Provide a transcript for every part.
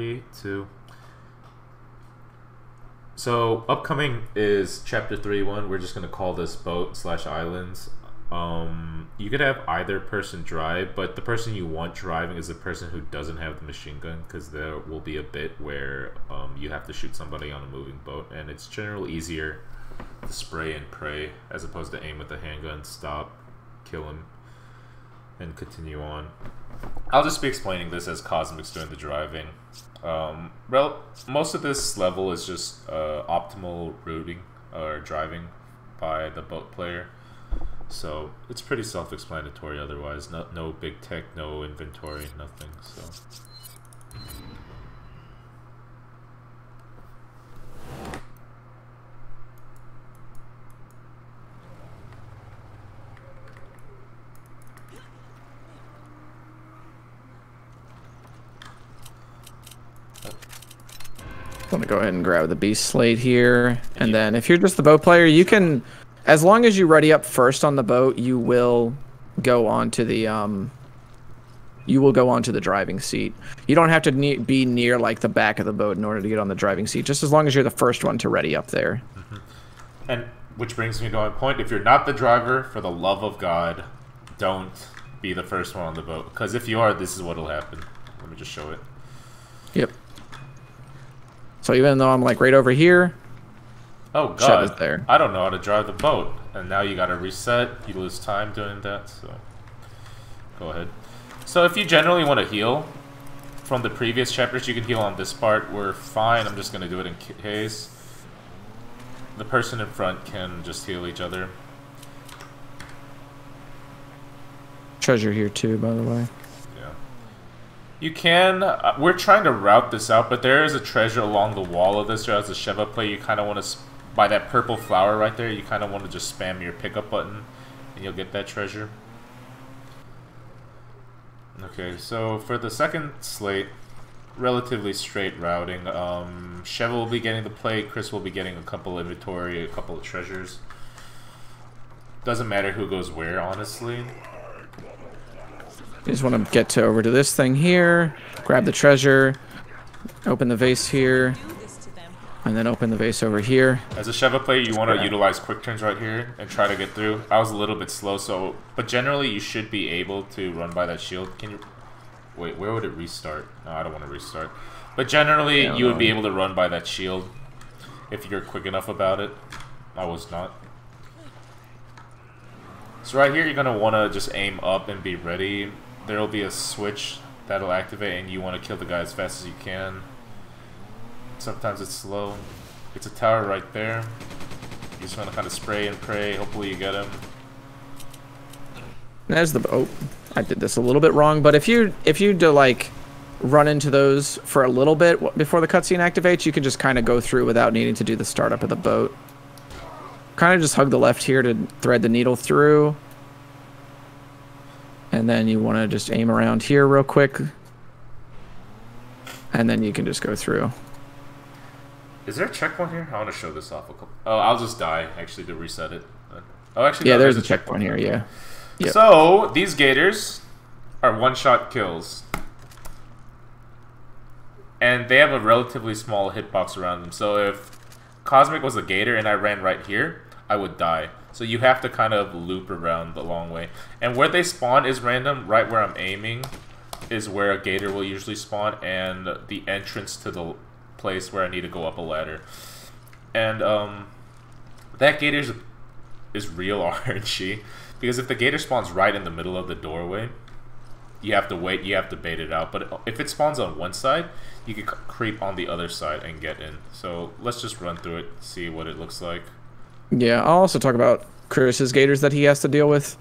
3, 2. So upcoming is chapter 3-1. We're just gonna call this boat/islands. You could have either person drive, but the person you want driving is the person who doesn't have the machine gun, because there will be a bit where you have to shoot somebody on a moving boat, and it's generally easier to spray and pray as opposed to aim with the handgun, stop, kill him, and continue on. I'll just be explaining this as Cosmic's doing the driving. Most of this level is just optimal routing or driving by the boat player. So it's pretty self-explanatory otherwise. No big tech, no inventory, nothing. So I'm gonna go ahead and grab the beast slate here, and then if you're just the boat player, you can, as long as you ready up first on the boat, you will go onto the driving seat. You don't have to be near like the back of the boat in order to get on the driving seat, just as long as you're the first one to ready up there. And which brings me to my point: if you're not the driver, for the love of God, don't be the first one on the boat, because if you are, this is what'll happen. Let me just show it. Yep. So even though I'm like right over here, oh God, Sheva's there. I don't know how to drive the boat, and now you gotta reset. You lose time doing that, so go ahead. So if you generally want to heal from the previous chapters, you can heal on this part. We're fine. I'm just gonna do it in case. The person in front can just heal each other. Treasure here too, by the way. You can, we're trying to route this out, but there is a treasure along the wall of this. As a Sheva player, you kind of want to, by that purple flower right there, you kind of want to just spam your pickup button, and you'll get that treasure. Okay, so for the second slate, relatively straight routing. Sheva will be getting the plate, Chris will be getting a couple inventory, a couple of treasures. Doesn't matter who goes where, honestly. You just want to get over to this thing here, grab the treasure, open the vase here, and then open the vase over here. As a Sheva player, you want to utilize quick turns right here and try to get through. I was a little bit slow, but generally you should be able to run by that shield. Can you... Wait, where would it restart? No, I don't want to restart. But generally, you would be able to run by that shield if you're quick enough about it. I was not. So right here, you're going to want to just aim up and be ready. There will be a switch that'll activate, and you want to kill the guy as fast as you can. Sometimes it's slow. It's a tower right there. You just want to kind of spray and pray. Hopefully you get him. There's the boat. I did this a little bit wrong, but if you do like run into those for a little bit before the cutscene activates, you can just kind of go through without needing to do the startup of the boat. Kind of just hug the left here to thread the needle through. And then you want to just aim around here real quick. And then you can just go through. Is there a checkpoint here? I want to show this off. Oh, I'll just die, actually, to reset it. Oh, actually, yeah, no, there's a checkpoint here, yeah. Yep. So, these gators are one-shot kills. And they have a relatively small hitbox around them. So if Cosmic was a gator and I ran right here, I would die. So you have to kind of loop around the long way. And where they spawn is random. Right where I'm aiming is where a gator will usually spawn, and the entrance to the place where I need to go up a ladder. And that gator is real RNG, because if the gator spawns right in the middle of the doorway, you have to wait, you have to bait it out. But if it spawns on one side, you can creep on the other side and get in. So let's just run through it, see what it looks like. Yeah, I'll also talk about Chris's gators that he has to deal with.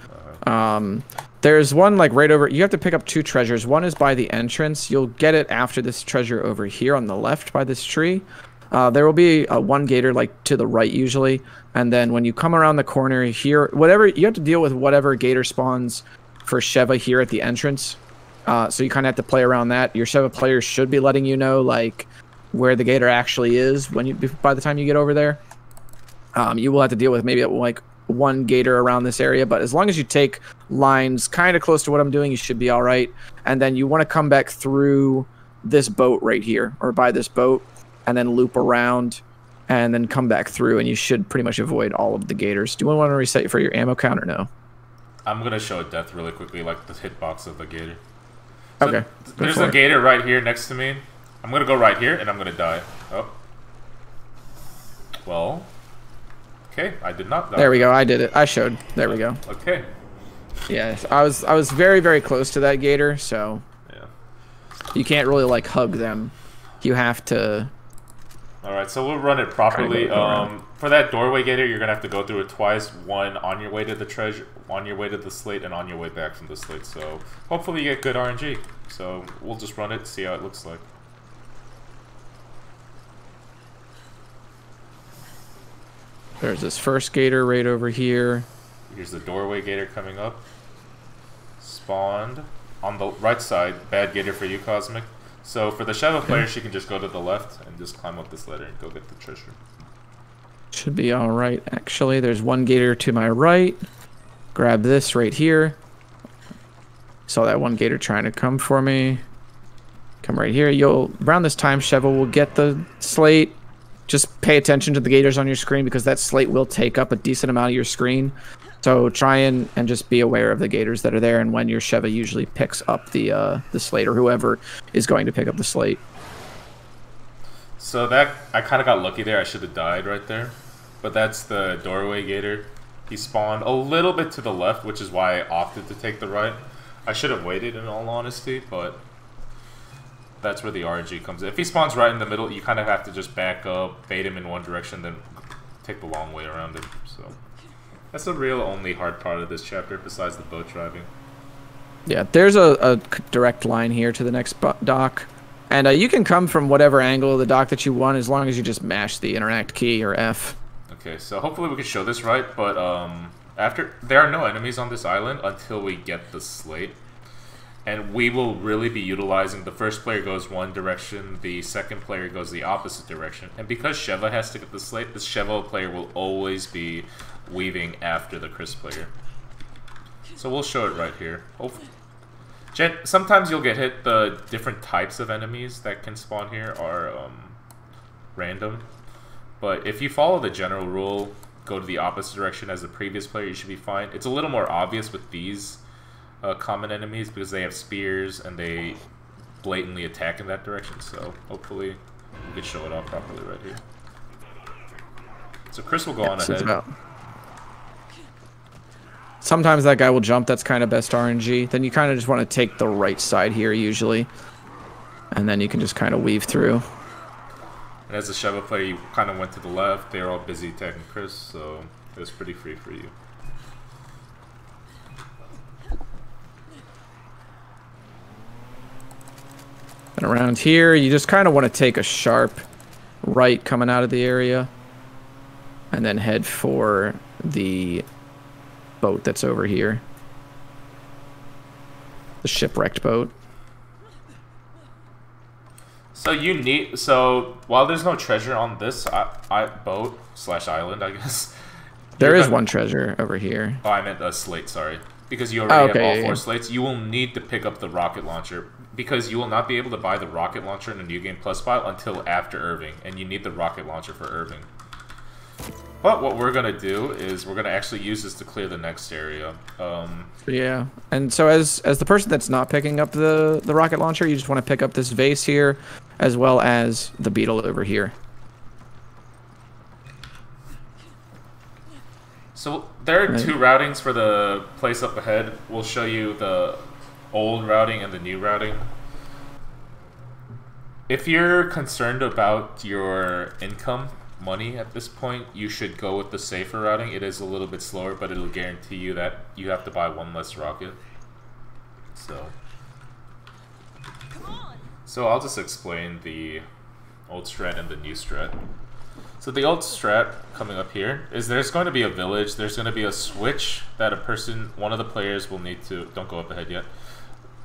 There's one like right over, you have to pick up two treasures. One is by the entrance. You'll get it after this treasure over here on the left by this tree. There will be one gator like to the right usually. And then when you come around the corner here, whatever, you have to deal with whatever gator spawns for Sheva here at the entrance. So you kind of have to play around that. Your Sheva players should be letting you know like where the gator actually is by the time you get over there. You will have to deal with maybe like one gator around this area, but as long as you take lines kind of close to what I'm doing, you should be all right. And then you want to come back through this boat right here, or by this boat, and then loop around, and then come back through, and you should pretty much avoid all of the gators. Do you want to reset for your ammo count or no? I'm gonna show a death really quickly, like the hitbox of the gator. So okay. There's a gator right here next to me. I'm gonna go right here, and I'm gonna die. Oh. Well. Okay, I did not die. There we go. I did it. I showed. There we go. Okay. Yes, I was very, very close to that gator, so yeah. You can't really like hug them. You have to. All right, so we'll run it properly. For that doorway gator, you're gonna have to go through it twice. One on your way to the treasure, on your way to the slate, and on your way back from the slate. So hopefully you get good RNG. So we'll just run it, see how it looks like. There's this first gator right over here. Here's the doorway gator coming up. Spawned on the right side. Bad gator for you, Cosmic. So for the Sheva player, she can just go to the left and just climb up this ladder and go get the treasure. Should be all right, actually. There's one gator to my right. Grab this right here. Saw that one gator trying to come for me. Come right here. Around this time, Sheva will get the slate. Just pay attention to the gators on your screen because that slate will take up a decent amount of your screen. So try and just be aware of the gators that are there and when your Sheva usually picks up the slate or whoever is going to pick up the slate. So that I kind of got lucky there. I should have died right there. But that's the doorway gator. He spawned a little bit to the left, which is why I opted to take the right. I should have waited in all honesty, but that's where the RNG comes in. If he spawns right in the middle, you kind of have to just back up, bait him in one direction, then take the long way around him. So that's the real only hard part of this chapter, besides the boat driving. Yeah, there's a direct line here to the next dock. And you can come from whatever angle of the dock that you want as long as you just mash the interact key or F. Okay, so hopefully we can show this right, but there are no enemies on this island until we get the slate. And we will really be utilizing the first player goes one direction, the second player goes the opposite direction. And because Sheva has to get the slate, the Sheva player will always be weaving after the Chris player. So we'll show it right here. Hopefully. Sometimes you'll get hit. The different types of enemies that can spawn here are random. But if you follow the general rule, go to the opposite direction as the previous player, you should be fine. It's a little more obvious with these common enemies because they have spears and they blatantly attack in that direction. So hopefully we can show it off properly right here. So Chris will go on ahead. Sometimes that guy will jump. That's kind of best RNG. Then you kind of just want to take the right side here usually. And then you can just kind of weave through. And as a Sheva player, you kind of went to the left. They were all busy attacking Chris, so it was pretty free for you. And around here, you just kind of want to take a sharp right coming out of the area. And then head for the boat that's over here. The shipwrecked boat. So while there's no treasure on this boat / island, I guess. There is one treasure over here. Oh, I meant a slate, sorry. Because you already have all 4 slates, you will need to pick up the rocket launcher. Because you will not be able to buy the rocket launcher in the New Game Plus file until after Irving. And you need the rocket launcher for Irving. But what we're going to do is we're going to actually use this to clear the next area. Yeah, and so as the person that's not picking up the rocket launcher, you just want to pick up this vase here, as well as the beetle over here. So there are 2 routings for the place up ahead. We'll show you the old routing and the new routing. If you're concerned about your income, money at this point, you should go with the safer routing. It is a little bit slower, but it'll guarantee you that you have to buy 1 less rocket. So I'll just explain the old strat and the new strat. So the old strat coming up here is there's going to be a village, there's going to be a switch that one of the players will need to, don't go up ahead yet.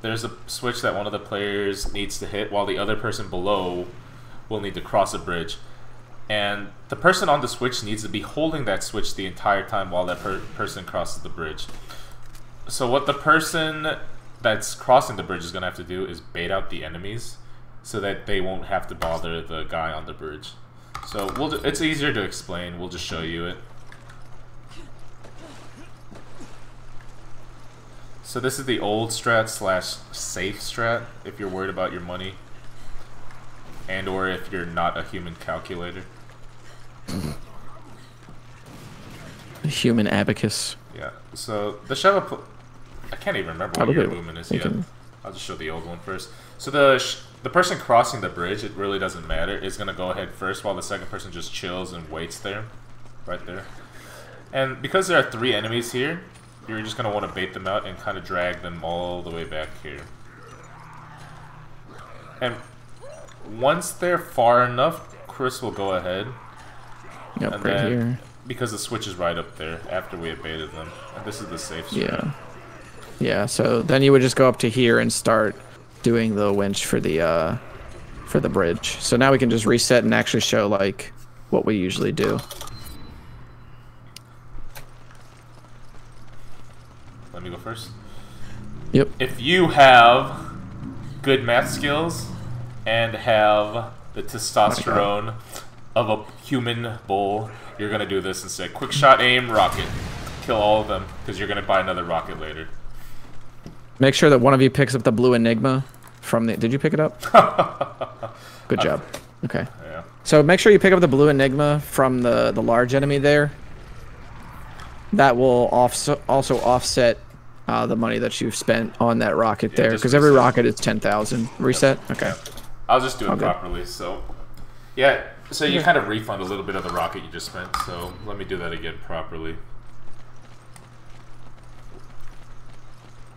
There's a switch that one of the players needs to hit while the other person below will need to cross a bridge. And the person on the switch needs to be holding that switch the entire time while that person crosses the bridge. So what the person that's crossing the bridge is going to have to do is bait out the enemies. so that they won't have to bother the guy on the bridge. So it's easier to explain. We'll just show you it. So this is the old strat / safe strat if you're worried about your money, and or if you're not a human calculator. Human abacus. Yeah. So the Sheva, I can't even remember what your movement is yet. I'll just show the old one first. So the person crossing the bridge, it really doesn't matter, is gonna go ahead first while the second person just chills and waits there, right there. And because there are 3 enemies here, you're just gonna want to bait them out and kind of drag them all the way back here. And once they're far enough, Chris will go ahead. Yep, and right then, here. Because the switch is right up there after we have baited them. And this is the safe strat. Yeah. Yeah, so then you would just go up to here and start doing the winch for the bridge. So now we can just reset and actually show like what we usually do. Let me go first. Yep. If you have good math skills and have the testosterone of a human bull, you're gonna do this instead. Quick shot, aim, rocket. Kill all of them, because you're gonna buy another rocket later. Make sure that one of you picks up the blue Enigma from the... Did you pick it up? Good job. Okay. Yeah. So make sure you pick up the blue Enigma from the large enemy there. That will also offset the money that you've spent on that rocket there, because every rocket is 10,000. Reset? Yep. Okay. Yeah. I'll just do it properly, so... Yeah, so you kind of refund a little bit of the rocket you just spent, so let me do that again properly.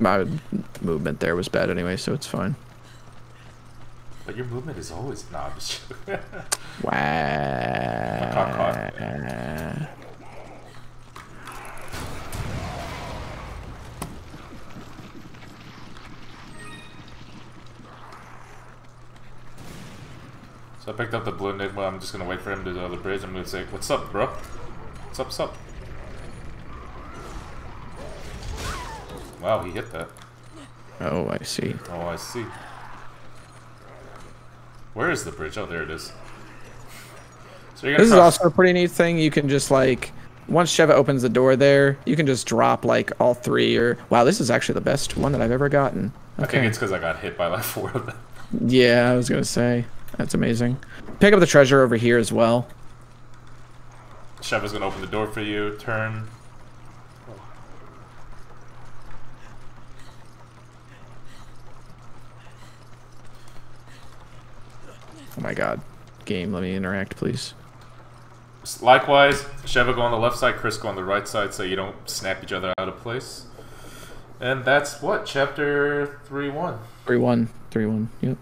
My movement there was bad anyway, so it's fine. But your movement is always... Nah, I'm just... Wow. So I picked up the blue Enigma. I'm just going to wait for him to go to the bridge. I'm going to say, what's up, bro? What's up, what's up? Wow, he hit that. Oh, I see. Oh, I see. Where is the bridge? Oh, there it is. So you're gonna This is also a pretty neat thing. You can just like, once Sheva opens the door there, you can just drop like all 3 or... Wow, this is actually the best one that I've ever gotten. Okay. I think it's because I got hit by like 4 of them. Yeah, I was going to say. That's amazing. Pick up the treasure over here as well. Sheva's going to open the door for you. Turn. Oh my god. Game, let me interact, please. Likewise, Sheva go on the left side, Chris go on the right side, so you don't snap each other out of place. And that's what? Chapter 3-1. 3-1. 3-1, yep.